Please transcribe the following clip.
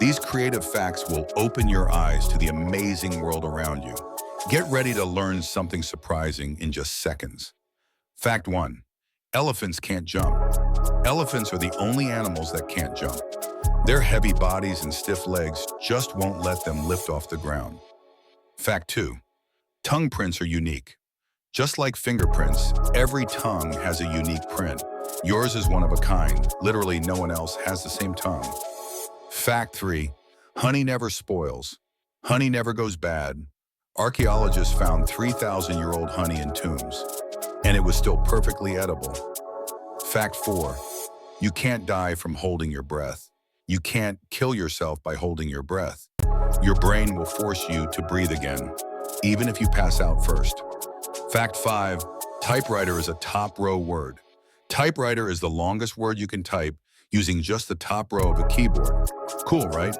These creative facts will open your eyes to the amazing world around you. Get ready to learn something surprising in just seconds. Fact 1. Elephants can't jump. Elephants are the only animals that can't jump. Their heavy bodies and stiff legs just won't let them lift off the ground. Fact 2. Tongue prints are unique. Just like fingerprints, every tongue has a unique print. Yours is one of a kind. Literally, no one else has the same tongue. Fact 3. Honey never spoils. Honey never goes bad. Archaeologists found 3,000-year-old honey in tombs, and it was still perfectly edible. Fact 4. You can't die from holding your breath. You can't kill yourself by holding your breath. Your brain will force you to breathe again, even if you pass out first. Fact 5. Typewriter is a top row word. Typewriter is the longest word you can type using just the top row of a keyboard. Cool, right?